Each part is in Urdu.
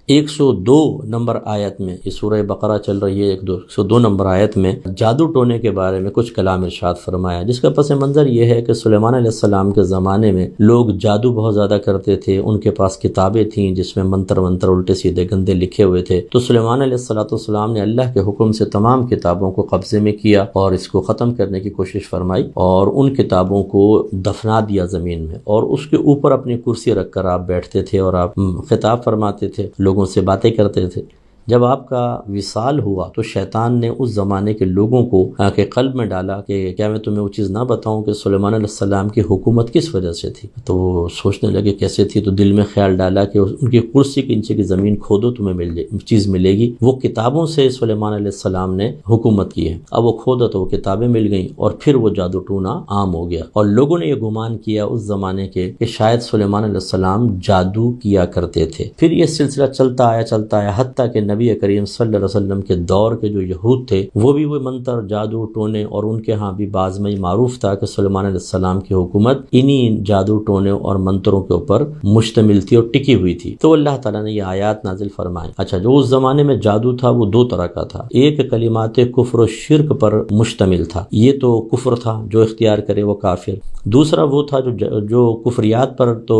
102 نمبر آیت میں، یہ سورہ بقرہ چل رہی ہے، 102 نمبر آیت میں جادو ٹونے کے بارے میں کچھ کلام ارشاد فرمایا، جس کا پس منظر یہ ہے کہ سلیمان علیہ السلام کے زمانے میں لوگ جادو بہت زیادہ کرتے تھے، ان کے پاس کتابیں تھیں جس میں منتر الٹے سیدھے گندے لکھے ہوئے تھے، تو سلیمان علیہ السلام نے اللہ کے حکم سے تمام کتابوں کو قبضے میں کیا اور اس کو ختم کرنے کی کوشش فرمائی، اور ان کتابوں کو دفنا دیا زمین میں، اور اس کے اوپر اپنی کرسی رکھ کر آپ بیٹھتے تھے اور آپ خطاب فرماتے تھے، لوگوں سے باتیں کرتے تھے۔ جب آپ کا وصال ہوا تو شیطان نے اس زمانے کے لوگوں کو کے قلب میں ڈالا کہ کیا میں تمہیں وہ چیز نہ بتاؤں کہ سلیمان علیہ السلام کی حکومت کس وجہ سے تھی، تو وہ سوچنے لگے کیسے تھی، تو دل میں خیال ڈالا کہ ان کی کرسی کے نیچے کی زمین کھودو تمہیں چیز ملے گی، وہ کتابوں سے سلیمان علیہ السلام نے حکومت کی ہے، اب وہ کھودا تو وہ کتابیں مل گئیں، اور پھر وہ جادو ٹونا عام ہو گیا، اور لوگوں نے یہ گمان کیا اس زمانے کے کہ شاید سلیمان علیہ السلام جادو کیا کرتے تھے۔ پھر یہ سلسلہ چلتا آیا حتیٰ کہ نبی کریم صلی اللہ علیہ وسلم کے دور کے جو یہود تھے وہ بھی وہ منتر جادو ٹونے، اور ان کے ہاں بھی بعض میں معروف تھا کہ سلیمان علیہ السلام کی حکومت انہی جادو ٹونے اور منتروں کے اوپر مشتمل تھی اور ٹکی ہوئی تھی۔ تو اللہ تعالیٰ نے یہ آیات نازل فرمائیں۔ اچھا، جو اس زمانے میں جادو تھا وہ دو طرح کا تھا، ایک کلمات کفر و شرک پر مشتمل تھا، یہ تو کفر تھا، جو اختیار کرے وہ کافر، دوسرا وہ تھا جو کفریات پر تو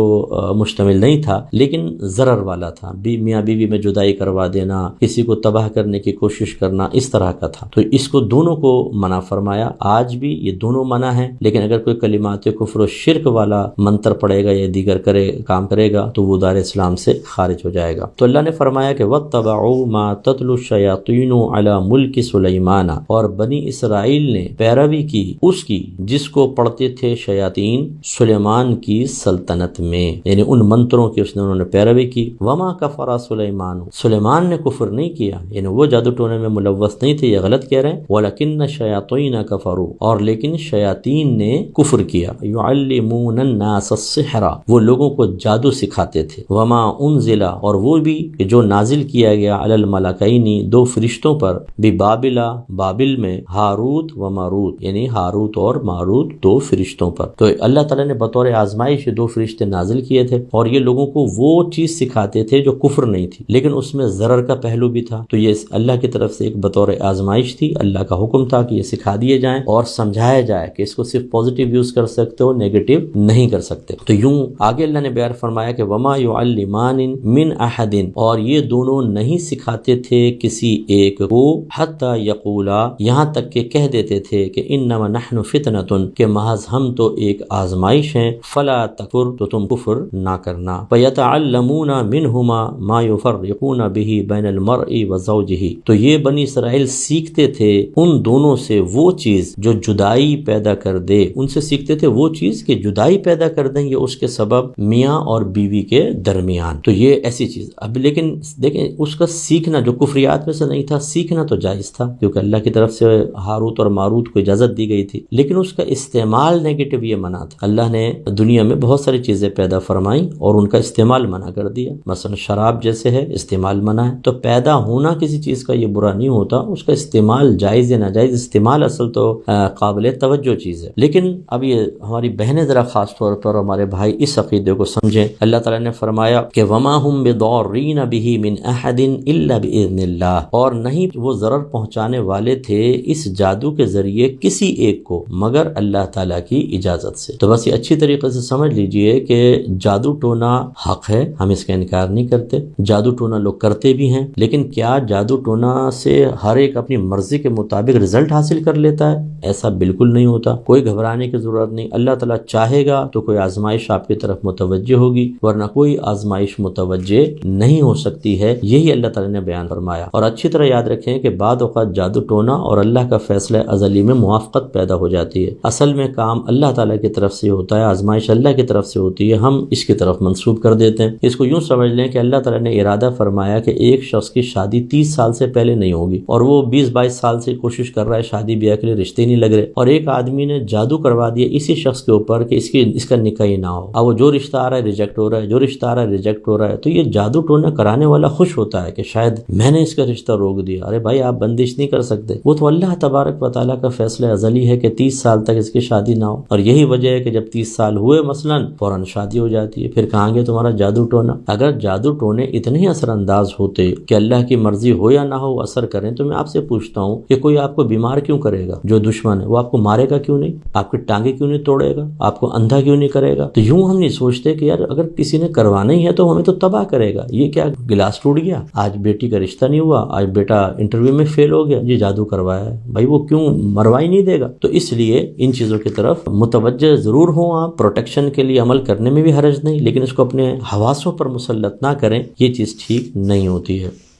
مشتمل نہیں تھا لیکن ضرر والا تھا، میاں بیوی میں جدائی کروا دینا، کسی کو تباہ کرنے کی کوشش کرنا، اس طرح کا تھا۔ تو اس کو دونوں کو منع فرمایا، آج بھی یہ دونوں منع ہیں، لیکن اگر کوئی کلمات کفر و شرک والا منتر پڑے گا یا دیگر کام کرے گا تو وہ دار اسلام سے خارج ہو جائے گا۔ تو اللہ نے فرمایا کہ وَاتَّبَعُوا مَا تَتْلُو الشَّيَاطِينُ عَلَى مُلْكِ سُلَيْمَانَ، اور بنی اسرائیل نے پیروی کی اس کی جس کو پڑھتے تھے شیاطین سلیمان کی سلطنت میں، یعنی ان منتروں کی انہوں نے پیروی کی۔ وَمَا كَفَرَ سُلَيْمَانُ، سلیمان نے کفر نہیں کیا، یعنی وہ جادو ٹونے میں ملوث نہیں تھے، یہ غلط کہہ رہے ہیں، وَلَكِنَّ الشَّيَاطِينَ كَفَرُوا، اور لیکن شیاطین نے کفر کیا، يُعَلِّمُونَ النَّاسَ السِّحْرَ، وہ لوگوں کو جادو سکھاتے تھے، وَمَا أُنزِلَ، اور وہ بھی جو نازل کیا گیا علی الملکین، دو فرشتوں پر، ببابل، بابل میں، ہاروت و ماروت، یعنی ہاروت اور ماروت دو فرشتوں پر۔ تو اللہ تعالیٰ نے بطور آزمائش دو فرشتے نازل کیے تھے، اور یہ لوگوں کو وہ چیز سکھاتے تھے جو کفر نہیں تھی لیکن اس میں ضرر کا پہلو بھی تھا، تو یہ اللہ کی طرف سے ایک بطور آزمائش تھی، اللہ کا حکم تھا کہ یہ سکھا دیے جائیں اور سمجھایا جائے کہ اس کو صرف پازیٹیو یوز کر سکتے ہو، نیگیٹو نہیں کر سکتے۔ تو یوں آگے اللہ نے بیان فرمایا کہ وما يعلمان من احد، اور یہ دونوں نہیں سکھاتے تھے کسی ایک کو، حتی یقولا، یہاں تک کہ کہہ دیتے تھے کہ انما نحن فتنۃ، کہ محض ہم تو ایک آزمائش ہیں، فلا تکفر، تو تم کفر نہ کرنا، فیتعلمون منہما ما یفرقون به بین المرء وزوجہ، تو یہ بنی اسرائیل سیکھتے تھے ان دونوں سے وہ چیز جو جدائی پیدا کر دے، ان سے سیکھتے تھے وہ چیز کہ جدائی پیدا کر دیں، یہ اس کے سبب میاں اور بیوی کے درمیان، تو یہ ایسی چیز۔ اب لیکن دیکھیں اس کا سیکھنا جو کفریات میں سے نہیں تھا، سیکھنا تو جائز تھا کیونکہ اللہ کی طرف سے ہاروت اور ماروت کو اجازت دی گئی تھی، لیکن اس کا استعمال نیگیٹو یہ منع تھا۔ اللہ نے دنیا میں بہت ساری چیزیں پیدا فرمائیں اور ان کا استعمال منع کر دیا، مثلا شراب جیسے ہے استعمال منع ہے، تو پیدا ہونا کسی چیز کا یہ برا نہیں ہوتا، اس کا استعمال جائز یا ناجائز، استعمال اصل تو قابل توجہ چیز ہے۔ لیکن اب یہ ہماری بہنیں ذرا خاص طور پر ہمارے بھائی اس عقیدے کو سمجھیں۔ اللہ تعالیٰ نے فرمایا کہ وما هم بضارین به من احد الا باذن اللہ، اور نہیں وہ ضرر پہنچانے والے تھے اس جادو کے ذریعے کسی ایک کو مگر اللہ تعالیٰ کی اجازت سے۔ تو بس یہ اچھی طریقے سے سمجھ لیجئے کہ جادو ٹونا حق ہے، ہم اس کا انکار نہیں کرتے، جادو ٹونا لوگ کرتے بھی ہیں، لیکن کیا جادو ٹونا سے ہر ایک اپنی مرضی کے مطابق رزلٹ حاصل کر لیتا ہے؟ ایسا بالکل نہیں ہوتا، کوئی گھبرانے کی ضرورت نہیں۔ اللہ تعالیٰ چاہے گا تو کوئی آزمائش آپ کی طرف متوجہ ہوگی، ورنہ کوئی آزمائش متوجہ نہیں ہو سکتی ہے، یہی اللہ تعالیٰ نے بیان فرمایا۔ اور اچھی طرح یاد رکھیں کہ بعد اوقات جادو ٹونا اور اللہ کا فیصلہ ازلی میں موافقت پیدا ہو جاتی ہے، اصل میں کام اللہ تعالیٰ کی طرف سے ہوتا ہے، آزمائش اللہ کی طرف سے ہوتی ہے، ہم اس کی طرف منسوب کر دیتے ہیں۔ اس کو یوں سمجھ لیں کہ اللہ تعالیٰ نے ارادہ فرمایا کہ ایک شخص شخص کی شادی 30 سال سے پہلے نہیں ہوگی اور وہ 20-22 سال سے کوشش کر رہا ہے شادی بیاہ کے لیے، رشتے نہیں لگ رہے، اور ایک آدمی نے جادو کروا دیا اسی شخص کے اوپر کہ اس کا نکاح ہی نہ ہو، اب وہ جو رشتہ آ رہا ہے ریجیکٹ ہو رہا ہے، جو رشتہ آ رہا ہے ریجیکٹ ہو رہا ہے، تو یہ جادو ٹونا کرانے والا خوش ہوتا ہے کہ شاید میں نے اس کا رشتہ روک دیا۔ ارے بھائی آپ بندش نہیں کر سکتے، وہ تو اللہ تبارک و تعالیٰ کا فیصلہ ازلی ہے کہ 30 سال تک اس کی شادی نہ ہو، اور یہی وجہ ہے کہ جب 30 سال ہوئے مثلاً فوراً شادی ہو جاتی ہے۔ پھر کہاں گے تمہارا جادو ٹونا؟ اگر جادو ٹونے اتنے ہی اثر انداز ہوتے کہ اللہ کی مرضی ہو یا نہ ہو اثر کریں، تو میں آپ سے پوچھتا ہوں کہ کوئی آپ کو بیمار کیوں کرے گا؟ جو دشمن ہے وہ آپ کو مارے گا کیوں نہیں؟ آپ کی ٹانگیں کیوں نہیں توڑے گا؟ آپ کو اندھا کیوں نہیں کرے گا؟ تو یوں ہم نہیں سوچتے کہ یار اگر کسی نے کروانا ہی ہے تو ہمیں تو تباہ کرے گا۔ یہ کیا گلاس ٹوٹ گیا، آج بیٹی کا رشتہ نہیں ہوا، آج بیٹا انٹرویو میں فیل ہو گیا، یہ جادو کروایا ہے، بھائی وہ کیوں مروا ہی نہیں دے گا؟ تو اس لیے ان چیزوں کی طرف متوجہ ضرور ہوں آپ، پروٹیکشن کے لیے عمل کرنے میں بھی حرج نہیں، لیکن اس کو اپنے حواسوں پر مسلط نہ کریں، یہ چیز ٹھیک نہیں ہوتی ہے۔